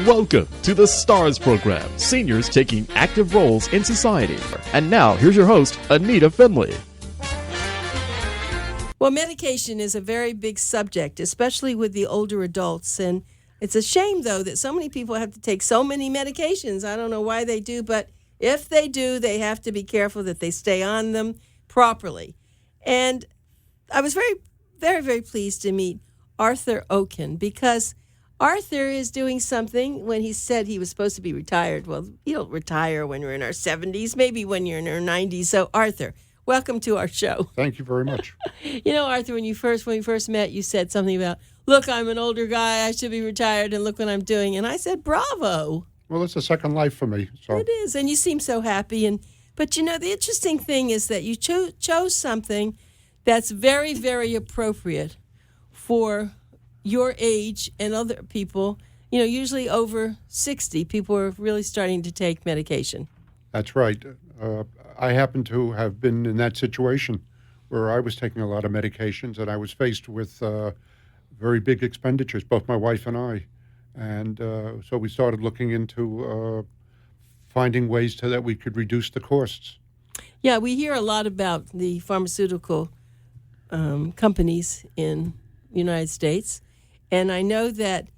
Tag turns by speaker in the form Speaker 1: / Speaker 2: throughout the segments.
Speaker 1: Welcome to the STARS program, seniors taking active roles in society. And now, here's your host, ANITA FINLEY.
Speaker 2: Well, medication is a very big subject, especially with the older adults. And it's a shame, though, that so many people have to take so many medications. I don't know why they do, but if they do, they have to be careful that they stay on them properly. And I was very, very, very pleased to meet Arthur OKEN, because Arthur is doing something. When he said he was supposed to be retired, well, you don't retire when we're in our 70s, maybe when you're in our 90s. So, Arthur, welcome to our show.
Speaker 3: Thank you very much.
Speaker 2: You know, Arthur, when we first met, you said something about, look, I'm an older guy, I should be retired, and look what I'm doing. And I said, bravo.
Speaker 3: Well, it's a second life for me. So.
Speaker 2: It is, and you seem so happy. But, you know, the interesting thing is that you chose something that's very, very appropriate for your age and other people. You know, usually over 60, people are really starting to take medication.
Speaker 3: That's right. I happen to have been in that situation where I was taking a lot of medications, and I was faced with very big expenditures, both my wife and I. And so we started looking into finding ways that we could reduce the costs.
Speaker 2: Yeah, we hear a lot about the pharmaceutical companies in the United States. And I know that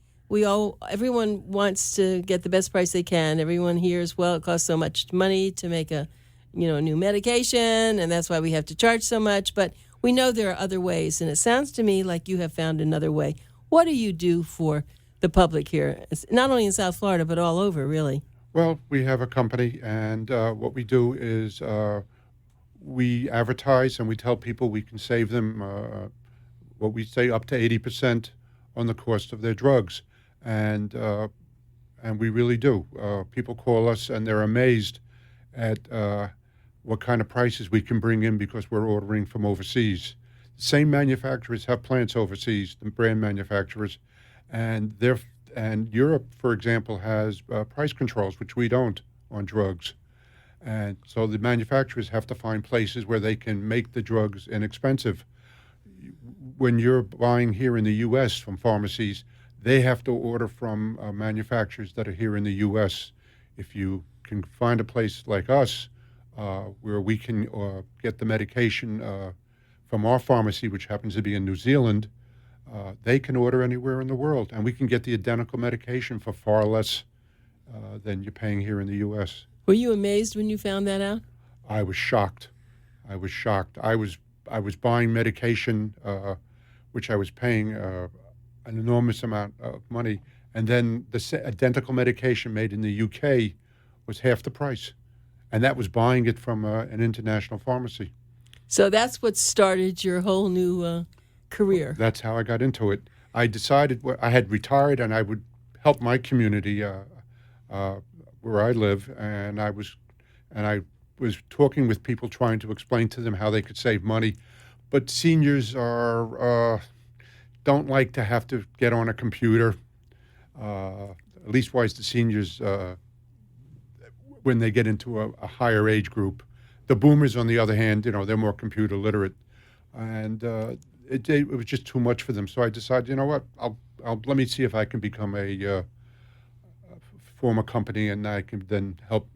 Speaker 2: everyone wants to get the best price they can. Everyone hears, well, it costs so much money to make a new medication, and that's why we have to charge so much. But we know there are other ways, and it sounds to me like you have found another way. What do you do for the public here, not only in South Florida, but all over, really?
Speaker 3: Well, we have a company, and what we do is we advertise and we tell people we can save them, what we say, up to 80% on the cost of their drugs. And we really do. People call us, and they're amazed at what kind of prices we can bring in because we're ordering from overseas. The same manufacturers have plants overseas, the brand manufacturers, and Europe, for example, has price controls, which we don't on drugs. And so the manufacturers have to find places where they can make the drugs inexpensive. When you're buying here in the U.S. from pharmacies, they have to order from manufacturers that are here in the U.S. If you can find a place like us where we can get the medication from our pharmacy, which happens to be in New Zealand, they can order anywhere in the world, and we can get the identical medication for far less than you're paying here in the U.S.
Speaker 2: Were you amazed when you found that out?
Speaker 3: I was shocked. I was buying medication, which I was paying an enormous amount of money, and then the identical medication made in the UK was half the price, and that was buying it from an international pharmacy.
Speaker 2: So that's what started your whole new career.
Speaker 3: That's how I got into it. I decided I had retired, and I would help my community where I live, and I was talking with people, trying to explain to them how they could save money. But seniors don't like to have to get on a computer. At least wise the seniors when they get into a higher age group. The boomers, on the other hand, they're more computer literate, and it was just too much for them. So I decided, you know what, I'll let me see if I can become form a company, and I can then help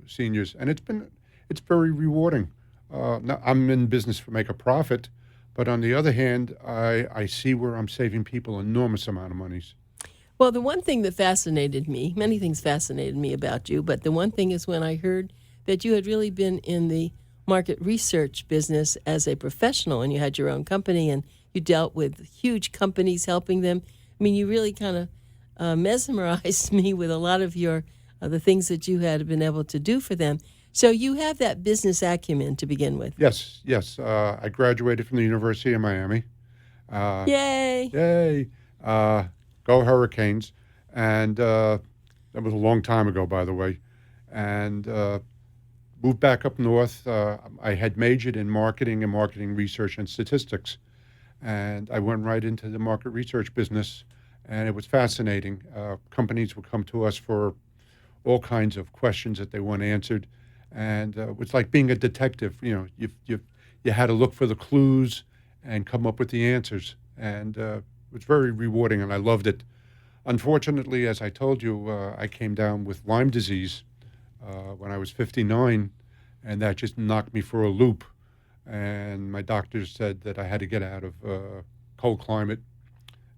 Speaker 3: seniors. And it's very rewarding. Now, I'm in business to make a profit, but on the other hand, I see where I'm saving people enormous amount of monies.
Speaker 2: Well, the one thing that fascinated me, many things fascinated me about you, but the one thing is when I heard that you had really been in the market research business as a professional, and you had your own company, and you dealt with huge companies helping them. I mean, you really kind of mesmerized me with a lot of the things that you had been able to do for them. So you have that business acumen to begin with.
Speaker 3: Yes. I graduated from the University of Miami.
Speaker 2: Yay!
Speaker 3: Go Hurricanes. And that was a long time ago, by the way. And moved back up north. I had majored in marketing and marketing research and statistics. And I went right into the market research business, and it was fascinating. Companies would come to us for all kinds of questions that they want answered. And it was like being a detective. You had to look for the clues and come up with the answers. And it was very rewarding, and I loved it. Unfortunately, as I told you, I came down with Lyme disease when I was 59, and that just knocked me for a loop. And my doctors said that I had to get out of cold climate.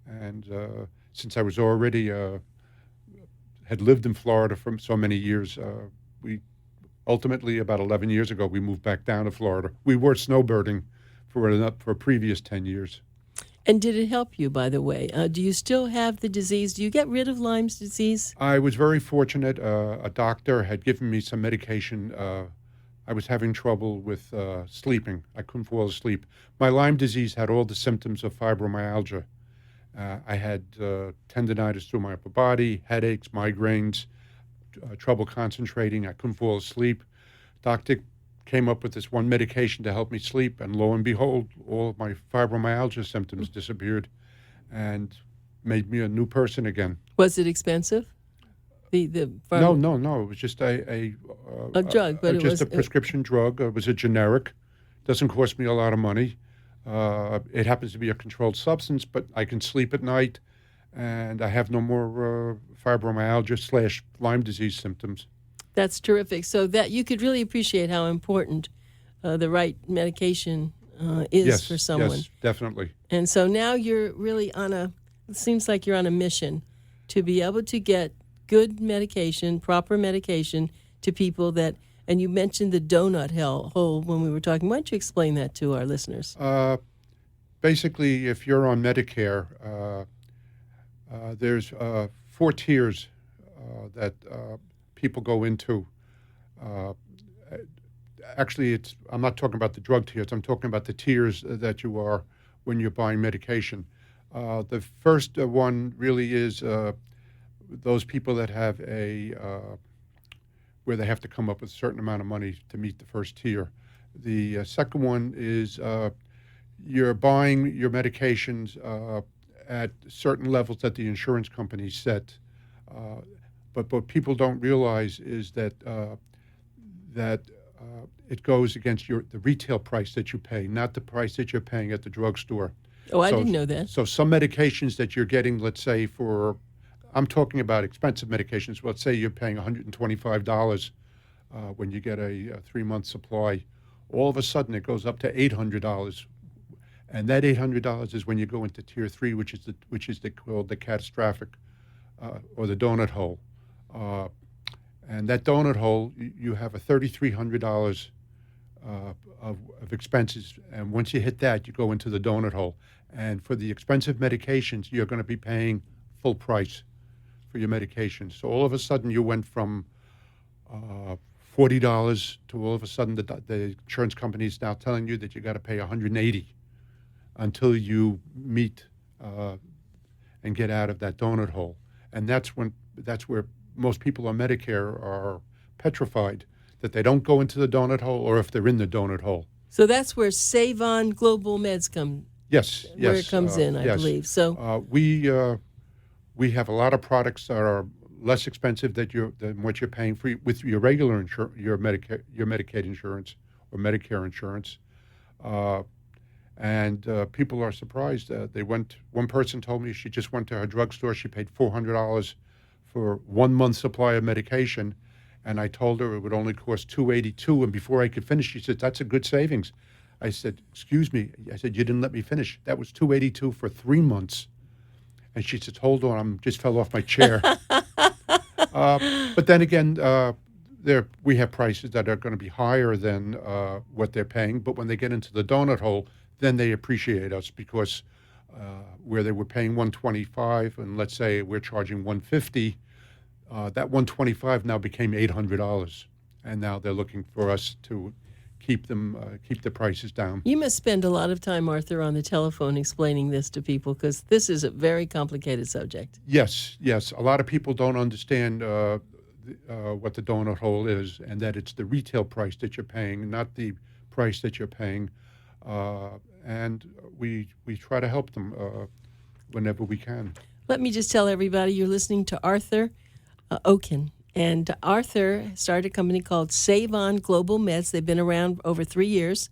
Speaker 3: And since I was already had lived in Florida for so many years, we ultimately, about 11 years ago, we moved back down to Florida. We were snowbirding for a previous 10 years.
Speaker 2: And did it help you, by the way? Do you still have the disease? Do you get rid of Lyme's disease?
Speaker 3: I was very fortunate. A doctor had given me some medication. I was having trouble with sleeping. I couldn't fall asleep. My Lyme disease had all the symptoms of fibromyalgia. I had tendinitis through my upper body, headaches, migraines, trouble concentrating. I couldn't fall asleep. Doctor came up with this one medication to help me sleep, and lo and behold, all of my fibromyalgia symptoms disappeared and made me a new person again.
Speaker 2: Was it expensive? No.
Speaker 3: It was just a
Speaker 2: drug, but
Speaker 3: just a prescription drug. It was a generic. Doesn't cost me a lot of money. It happens to be a controlled substance, but I can sleep at night, and I have no more fibromyalgia / Lyme disease symptoms.
Speaker 2: That's terrific. So that you could really appreciate how important the right medication is for someone.
Speaker 3: Yes, definitely.
Speaker 2: And so now you're really it seems like you're on a mission to be able to get good medication, proper medication to people that, and you mentioned the donut hole when we were talking. Why don't you explain that to our listeners?
Speaker 3: Basically, if you're on Medicare, there's 4 tiers that people go into. Actually, I'm not talking about the drug tiers. I'm talking about the tiers that you are when you're buying medication. The first one really is those people that have where they have to come up with a certain amount of money to meet the first tier. The second one is you're buying your medications at certain levels that the insurance companies set. But what people don't realize is that it goes against the retail price that you pay, not the price that you're paying at the drugstore.
Speaker 2: Oh, I didn't know that.
Speaker 3: So some medications that you're getting, let's say I'm talking about expensive medications. Let's say you're paying $125 when you get a 3-month supply. All of a sudden, it goes up to $800, and that $800 is when you go into tier 3, which is called the catastrophic or the donut hole. And that donut hole, you have a $3,300 of expenses, and once you hit that, you go into the donut hole. And for the expensive medications, you're going to be paying full price for your medications. So all of a sudden, you went from $40 to all of a sudden the insurance company is now telling you that you got to pay $180 until you meet and get out of that donut hole. And that's where most people on Medicare are petrified that they don't go into the donut hole, or if they're in the donut hole.
Speaker 2: So that's where SavOnGlobalMyths come.
Speaker 3: Yes.
Speaker 2: Where it comes in, I believe. So
Speaker 3: we have a lot of products that are less expensive than what you're paying for with your regular your Medicaid insurance or Medicare insurance. And people are surprised. One person told me she just went to her drugstore. She paid $400 for 1 month's supply of medication, and I told her it would only cost $282. And before I could finish, she said, "That's a good savings." I said, "Excuse me." I said, "You didn't let me finish. That was $282 for 3 months." And she said, "Hold on, I just fell off my chair." But then again, we have prices that are going to be higher than what they're paying. But when they get into the donut hole, then they appreciate us, because where they were paying $125, and let's say we're charging $150, that $125 now became $800, and now they're looking for us to keep the prices down.
Speaker 2: You must spend a lot of time, Arthur, on the telephone explaining this to people, because this is a very complicated subject.
Speaker 3: Yes. A lot of people don't understand what the donut hole is, and that it's the retail price that you're paying, not the price that you're paying. And we try to help them whenever we can.
Speaker 2: Let me just tell everybody you're listening to Arthur OKEN. And Arthur started a company called SavOnGlobalMyths. They've been around over 3 years.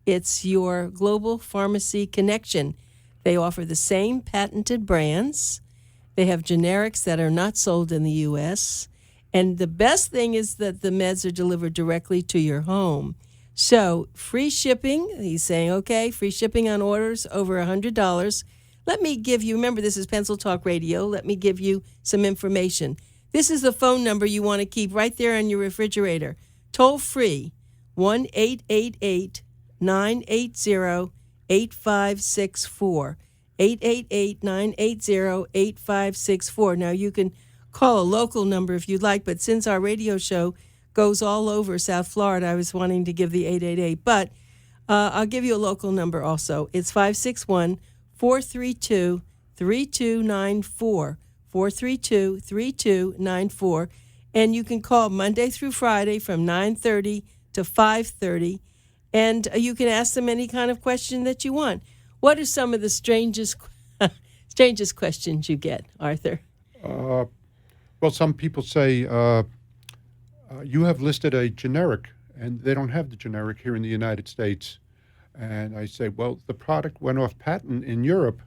Speaker 2: It's your global pharmacy connection. They offer the same patented brands They have generics that are not sold in the U.S. And the best thing is that the meds are delivered directly to your home. So free shipping, he's saying, okay, free shipping on orders over $100. Let me give you, remember this is Pencil Talk Radio, let me give you some information. This is the phone number you want to keep right there on your refrigerator. Toll free, 1-888-980-8564. 888-980-8564. Now, you can call a local number if you'd like, but since our radio show goes all over South Florida, I was wanting to give the 888. But I'll give you a local number also. It's 561-432-3294. 432-3294. And you can call Monday through Friday from 9:30 to 5:30. And you can ask them any kind of question that you want. What are some of the strangest questions you get, Arthur?
Speaker 3: Well, some people say, you have listed a generic, and they don't have the generic here in the United States. And I say, well, the product went off patent in Europe,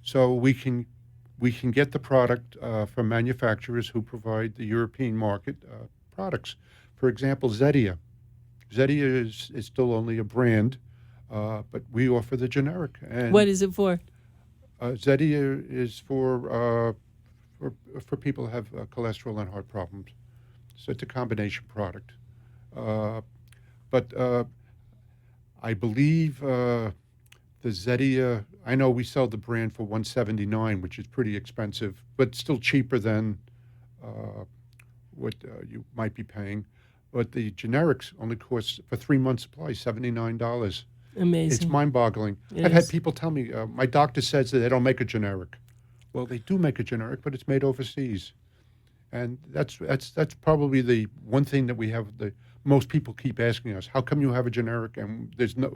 Speaker 3: so we can get the product from manufacturers who provide the European market products. For example, Zetia. Zetia is still only a brand. But we offer the generic. And
Speaker 2: what is it for?
Speaker 3: Zetia is for people who have cholesterol and heart problems. So it's a combination product. But I believe the Zetia, I know we sell the brand for $179, which is pretty expensive, but still cheaper than what you might be paying. But the generics only cost, for 3 months' supply, $79.
Speaker 2: Amazing.
Speaker 3: It's mind-boggling. I've had people tell me, my doctor says that they don't make a generic. Well, they do make a generic, but it's made overseas. And that's probably the one thing that we have, most people keep asking us, how come you have a generic and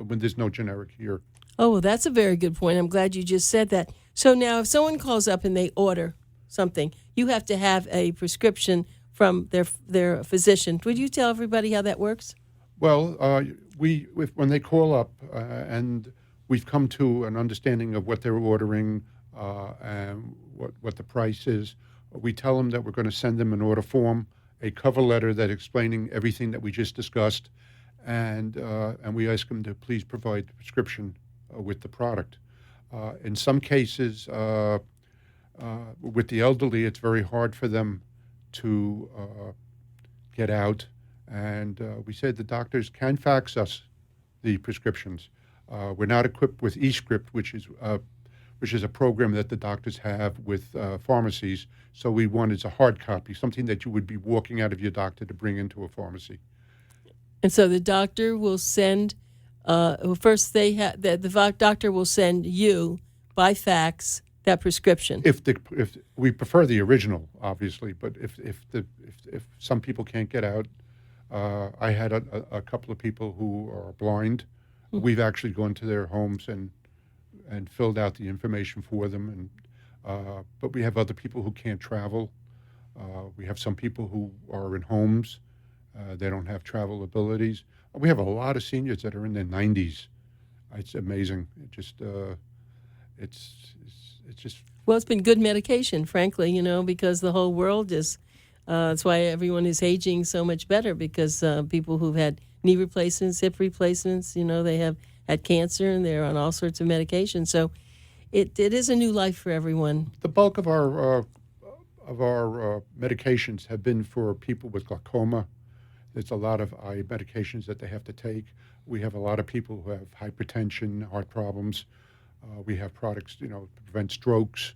Speaker 3: when there's no generic here?
Speaker 2: Oh, well, that's a very good point. I'm glad you just said that. So now if someone calls up and they order something, you have to have a prescription from their physician. Would you tell everybody how that works?
Speaker 3: Well, when they call up and we've come to an understanding of what they're ordering and what the price is, we tell them that we're going to send them an order form, a cover letter that explaining everything that we just discussed, and we ask them to please provide the prescription with the product. In some cases, with the elderly, it's very hard for them to get out. And we said the doctors can fax us the prescriptions. We're not equipped with eScript, which is a program that the doctors have with pharmacies. So we wanted a hard copy, something that you would be walking out of your doctor to bring into a pharmacy.
Speaker 2: And so the doctor will send. First, the doctor will send you by fax that prescription.
Speaker 3: If we prefer the original, obviously, but if some people can't get out. I had a couple of people who are blind. Mm-hmm. We've actually gone to their homes and filled out the information for them. And but we have other people who can't travel. We have some people who are in homes. They don't have travel abilities. We have a lot of seniors that are in their 90s. It's amazing. It's just.
Speaker 2: Well, it's been good medication, frankly, because the whole world is. That's why everyone is aging so much better, because people who've had knee replacements, hip replacements, they have had cancer and they're on all sorts of medications. So it is a new life for everyone.
Speaker 3: The bulk of our medications have been for people with glaucoma. There's a lot of eye medications that they have to take. We have a lot of people who have hypertension, heart problems. We have products, to prevent strokes.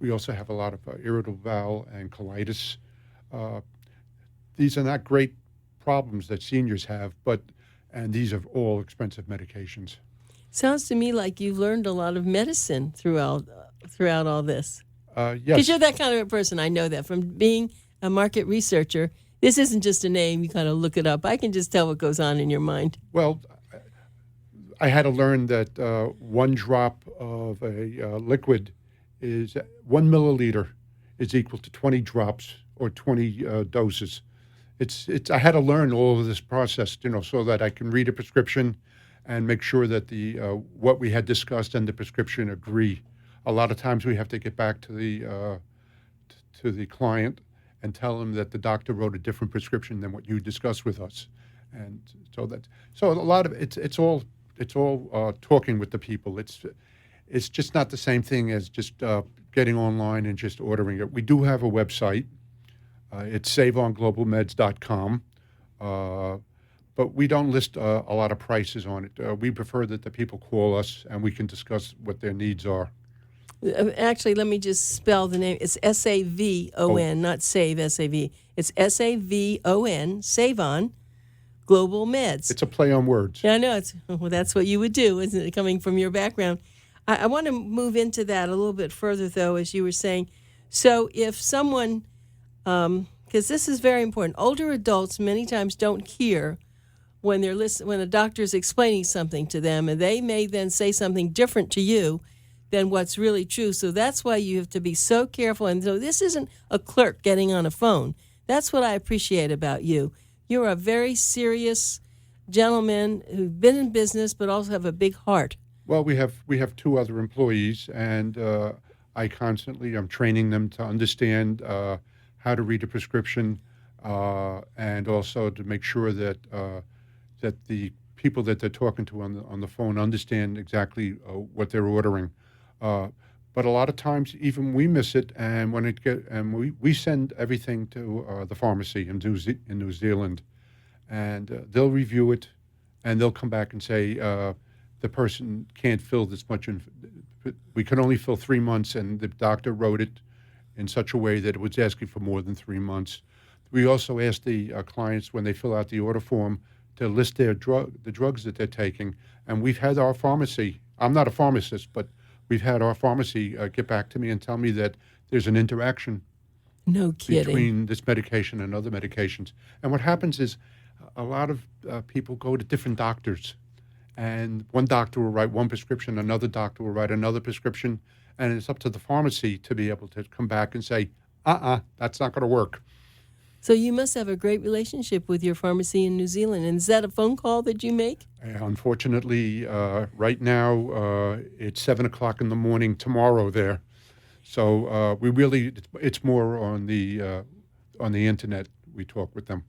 Speaker 3: We also have a lot of irritable bowel and colitis. These are not great problems that seniors have, and these are all expensive medications.
Speaker 2: Sounds to me like you've learned a lot of medicine throughout all this.
Speaker 3: Yes.
Speaker 2: Because you're that kind of a person. I know that from being a market researcher. This isn't just a name. You kind of look it up. I can just tell what goes on in your mind.
Speaker 3: Well, I had to learn that 1 drop of a liquid is 1 milliliter is equal to 20 drops or 20 doses. I had to learn all of this process, so that I can read a prescription and make sure that the what we had discussed and the prescription agree. a lot of times we have to get back to the client and tell them that the doctor wrote a different prescription than what you discussed with us, and so a lot of it's all talking with the people. It's just not the same thing as just getting online and just ordering it. We do have a website. It's SaveOnGlobalMyths.com, but we don't list a lot of prices on it. We prefer that the people call us and we can discuss what their needs are.
Speaker 2: Actually, let me just spell the name. It's SAVON, not save, S-A-V. It's SAVON, SavOn, Global Meds.
Speaker 3: It's a play on words.
Speaker 2: Yeah, I know. Well, that's what you would do, isn't it, coming from your background? I want to move into that a little bit further, though, as you were saying. So if someone, because this is very important, older adults many times don't hear when they're when a doctor is explaining something to them, and they may then say something different to you than what's really true. So that's why you have to be so careful. And so this isn't a clerk getting on a phone. That's what I appreciate about you. You're a very serious gentleman who've been in business but also have a big heart.
Speaker 3: Well, we have two other employees, and I'm training them to understand how to read a prescription, and also to make sure that the people that they're talking to on the phone understand exactly what they're ordering. But a lot of times, even we miss it, and we send everything to the pharmacy in New Zealand, and they'll review it, and they'll come back and say the person can't fill this much. We can only fill 3 months, and the doctor wrote it in such a way that it was asking for more than 3 months. We also ask the clients when they fill out the order form to list the drugs that they're taking, and we've had our pharmacy. I'm not a pharmacist, but we've had our pharmacy get back to me and tell me that there's an interaction between this medication and other medications. And what happens is a lot of people go to different doctors, and one doctor will write one prescription, another doctor will write another prescription, and it's up to the pharmacy to be able to come back and say, that's not going to work.
Speaker 2: So you must have a great relationship with your pharmacy in New Zealand. And is that a phone call that you make?
Speaker 3: Unfortunately, right now, it's 7 o'clock in the morning tomorrow there. So it's more on the internet. We talk with them.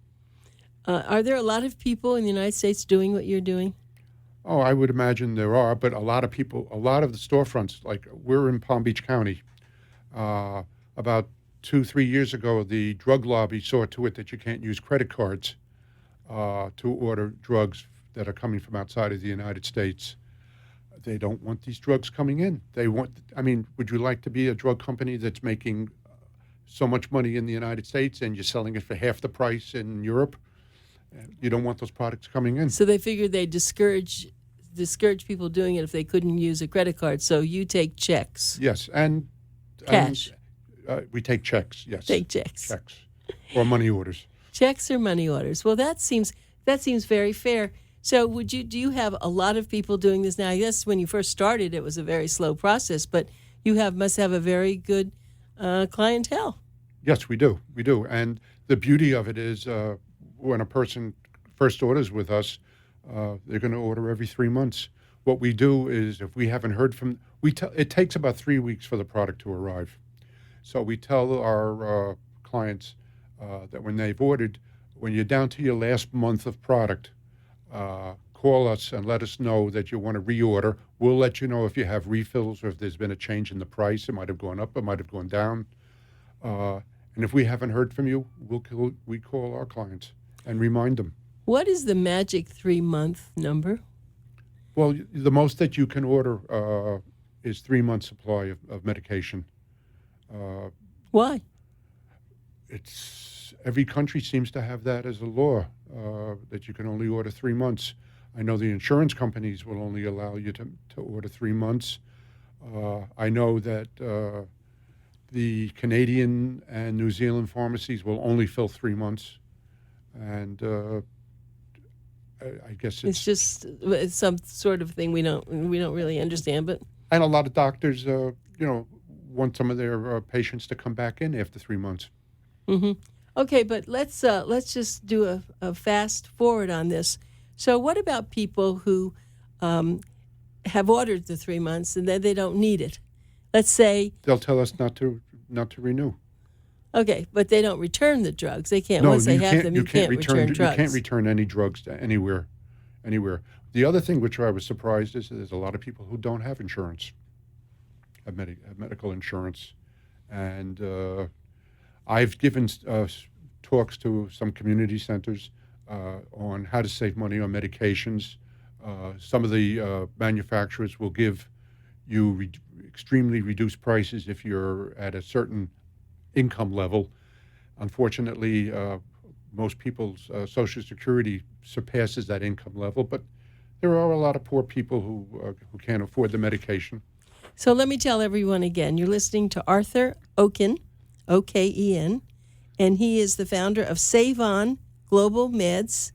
Speaker 2: Are there a lot of people in the United States doing what you're doing?
Speaker 3: Oh, I would imagine there are, but a lot of the storefronts, like we're in Palm Beach County, about 2-3 years ago, the drug lobby saw to it that you can't use credit cards to order drugs that are coming from outside of the United States. They don't want these drugs coming in. Would you like to be a drug company that's making so much money in the United States and you're selling it for half the price in Europe? You don't want those products coming in.
Speaker 2: So they figured they'd discourage people doing it if they couldn't use a credit card. So you take checks.
Speaker 3: Yes, and
Speaker 2: cash.
Speaker 3: We take checks, yes.
Speaker 2: Take checks.
Speaker 3: Checks. Or money orders.
Speaker 2: Checks or money orders. Well, that seems very fair. So do you have a lot of people doing this now? I guess when you first started, it was a very slow process, but you must have a very good clientele.
Speaker 3: Yes, we do. We do. And the beauty of it is when a person first orders with us, they're going to order every 3 months. What we do is if we haven't heard from, it takes about 3 weeks for the product to arrive. So we tell our clients that when they've ordered, when you're down to your last month of product, call us and let us know that you want to reorder. We'll let you know if you have refills or if there's been a change in the price. It might have gone up, it might have gone down. And if we haven't heard from you, we call our clients and remind them.
Speaker 2: What is the magic 3-month number?
Speaker 3: Well, the most that you can order is 3 months supply of medication.
Speaker 2: Why?
Speaker 3: Every country seems to have that as a law, that you can only order 3 months. I know the insurance companies will only allow you to order 3 months. I know that the Canadian and New Zealand pharmacies will only fill 3 months. And I guess
Speaker 2: it's some sort of thing we don't really understand. But
Speaker 3: and a lot of doctors, want some of their patients to come back in after 3 months.
Speaker 2: Mm-hmm. Okay, but let's just do a fast forward on this. So what about people who have ordered the 3 months and then they don't need it? let's say,
Speaker 3: They'll tell us not to renew.
Speaker 2: okay, but they don't return the drugs. They can't,
Speaker 3: No,
Speaker 2: once they
Speaker 3: you
Speaker 2: have
Speaker 3: can't,
Speaker 2: them,
Speaker 3: you
Speaker 2: you
Speaker 3: can't
Speaker 2: can't return drugs.
Speaker 3: You can't return any drugs to anywhere. The other thing which I was surprised is there's a lot of people who don't have insurance, have medical insurance. And I've given talks to some community centers on how to save money on medications. Some of the manufacturers will give you extremely reduced prices if you're at a certain income level. Unfortunately, most people's Social Security surpasses that income level, but there are a lot of poor people who can't afford the medication.
Speaker 2: So let me tell everyone again. You're listening to Arthur OKEN, OKEN, and he is the founder of SavOn Global Meds,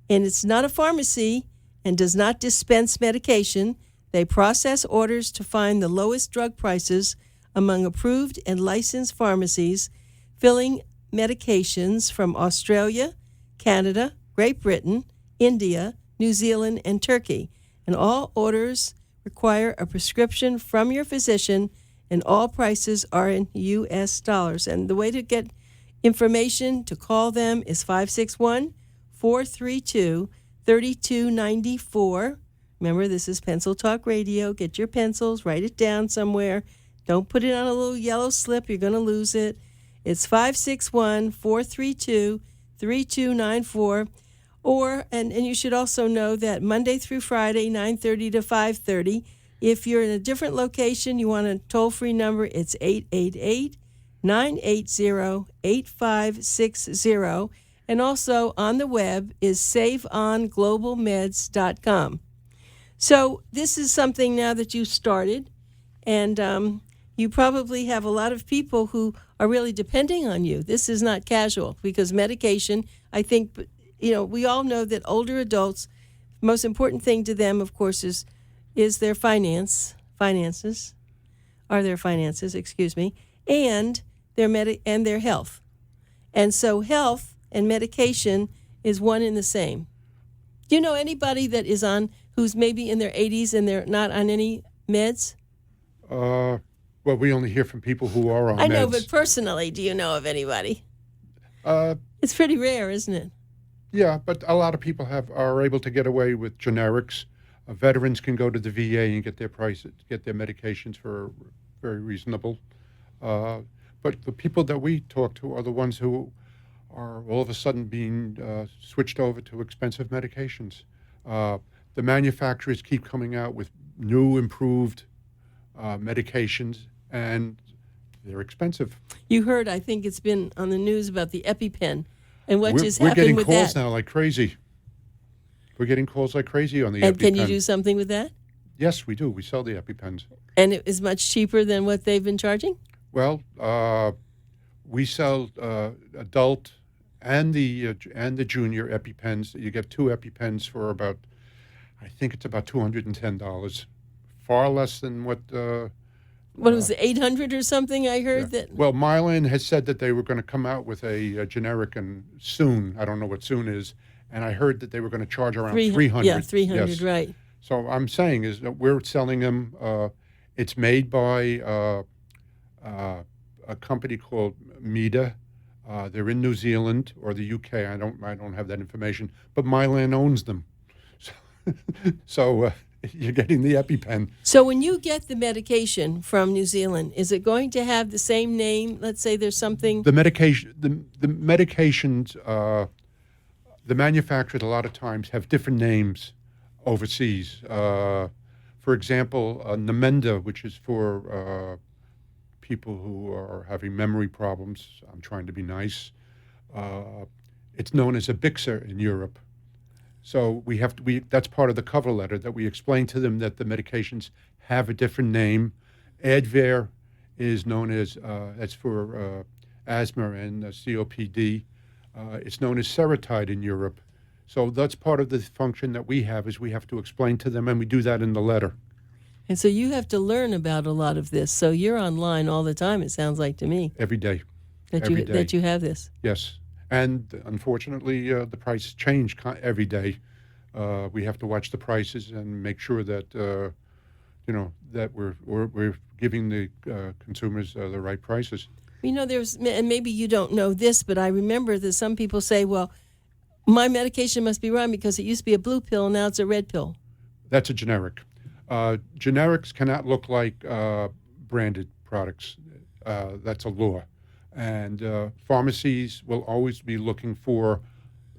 Speaker 2: and it's not a pharmacy and does not dispense medication. They process orders to find the lowest drug prices among approved and licensed pharmacies, filling medications from Australia, Canada, Great Britain, India, New Zealand, and Turkey. And all orders require a prescription from your physician, and all prices are in U.S. dollars. And the way to get information to call them is 561-432-3294. Remember, this is Pencil Talk Radio. Get your pencils, write it down somewhere. Don't put it on a little yellow slip. You're going to lose it. It's 561-432-3294. And you should also know that Monday through Friday, 9:30 to 5:30. If you're in a different location, you want a toll-free number, it's 888-980-8560. And also on the web is SaveOnGlobalMyths.com. So this is something now that you started, and you probably have a lot of people who are really depending on you. This is not casual, because medication, I think, we all know that older adults, the most important thing to them, of course, is their finances, and their health. And so health and medication is one and the same. Do you know anybody that is who's maybe in their 80s and they're not on any meds?
Speaker 3: Well, we only hear from people who are on meds.
Speaker 2: I know, but personally, do you know of anybody? It's pretty rare, isn't it?
Speaker 3: Yeah, but a lot of people are able to get away with generics. Veterans can go to the VA and get their medications for very reasonable. But the people that we talk to are the ones who are all of a sudden being switched over to expensive medications. The manufacturers keep coming out with new, improved medications, and they're expensive.
Speaker 2: You heard, I think it's been on the news about the EpiPen and what just
Speaker 3: we're
Speaker 2: happened with that.
Speaker 3: We're getting calls now like crazy. We're getting calls like crazy on the EpiPen.
Speaker 2: And can you do something with that?
Speaker 3: Yes, we do. We sell the EpiPens.
Speaker 2: And it is much cheaper than what they've been charging?
Speaker 3: Well, we sell adult and the junior EpiPens. You get two EpiPens for about, I think it's about $210. Far less than what...
Speaker 2: what was it, 800 or something? I heard that.
Speaker 3: Well, Mylan has said that they were going to come out with a generic and soon. I don't know what soon is. And I heard that they were going to charge around 300.
Speaker 2: Yeah, 300, yes. Right.
Speaker 3: So I'm saying is that we're selling them. It's made by a company called ANITA. They're in New Zealand or the UK. I don't have that information, but Mylan owns them. So you're getting the EpiPen.
Speaker 2: So when you get the medication from New Zealand, is it going to have the same name? Let's say there's something.
Speaker 3: The medications. The manufacturers a lot of times have different names overseas. For example, Namenda, which is for people who are having memory problems. I'm trying to be nice. It's known as Abixa in Europe. So that's part of the cover letter, that we explain to them that the medications have a different name. Advair is known as, that's for asthma and COPD. It's known as Seretide in Europe. So that's part of the function that we have, is we have to explain to them, and we do that in the letter.
Speaker 2: And so you have to learn about a lot of this. So you're online all the time, it sounds like to me.
Speaker 3: Every day.
Speaker 2: That you have this.
Speaker 3: Yes. And unfortunately, the prices change every day. We have to watch the prices and make sure that that we're giving the consumers the right prices.
Speaker 2: And maybe you don't know this, but I remember that some people say, well, my medication must be wrong because it used to be a blue pill, now it's a red pill.
Speaker 3: That's a generic. Generics cannot look like branded products. That's a law. And pharmacies will always be looking for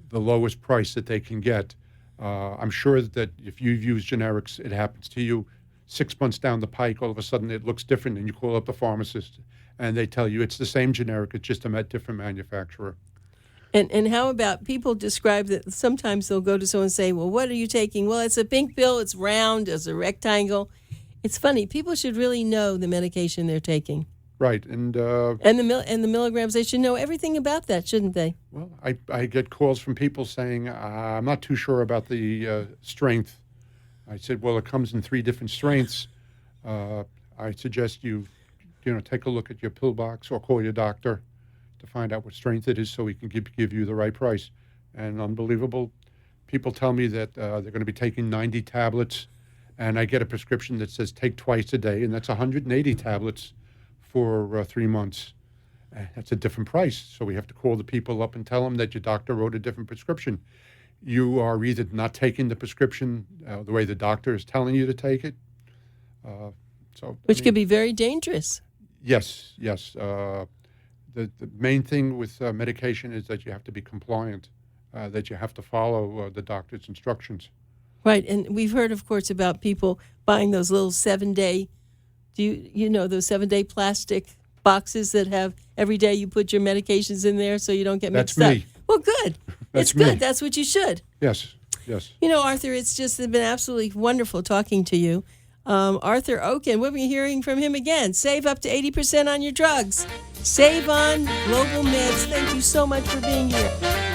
Speaker 3: the lowest price that they can get. I'm sure that if you've used generics, it happens to you 6 months down the pike, all of a sudden it looks different, and you call up the pharmacist, and they tell you it's the same generic, it's just a different manufacturer.
Speaker 2: And how about people describe that sometimes they'll go to someone and say, well, what are you taking? Well, it's a pink pill, it's round, it's a rectangle. It's funny. People should really know the medication they're taking.
Speaker 3: Right. And
Speaker 2: the milligrams, they should know everything about that, shouldn't they?
Speaker 3: Well, I get calls from people saying, I'm not too sure about the strength. I said, well, it comes in 3 different strengths. I suggest you take a look at your pill box or call your doctor to find out what strength it is so he can give you the right price. And unbelievable, people tell me that they're going to be taking 90 tablets, and I get a prescription that says take twice a day, and that's 180 tablets for 3 months. That's a different price. So we have to call the people up and tell them that your doctor wrote a different prescription. You are either not taking the prescription the way the doctor is telling you to take it.
Speaker 2: Which could be very dangerous.
Speaker 3: Yes. The main thing with medication is that you have to be compliant, that you have to follow the doctor's instructions.
Speaker 2: Right, and we've heard, of course, about people buying those little 7-day, you know those 7-day plastic boxes that have every day you put your medications in there so you don't get mixed up.
Speaker 3: That's me.
Speaker 2: Well, good.
Speaker 3: That's
Speaker 2: it's good.
Speaker 3: me.
Speaker 2: That's what you should.
Speaker 3: Yes.
Speaker 2: Arthur, it's just been absolutely wonderful talking to you. Arthur OKEN, we'll be hearing from him again. Save up to 80% on your drugs. SaveOn Global Myths. Thank you so much for being here.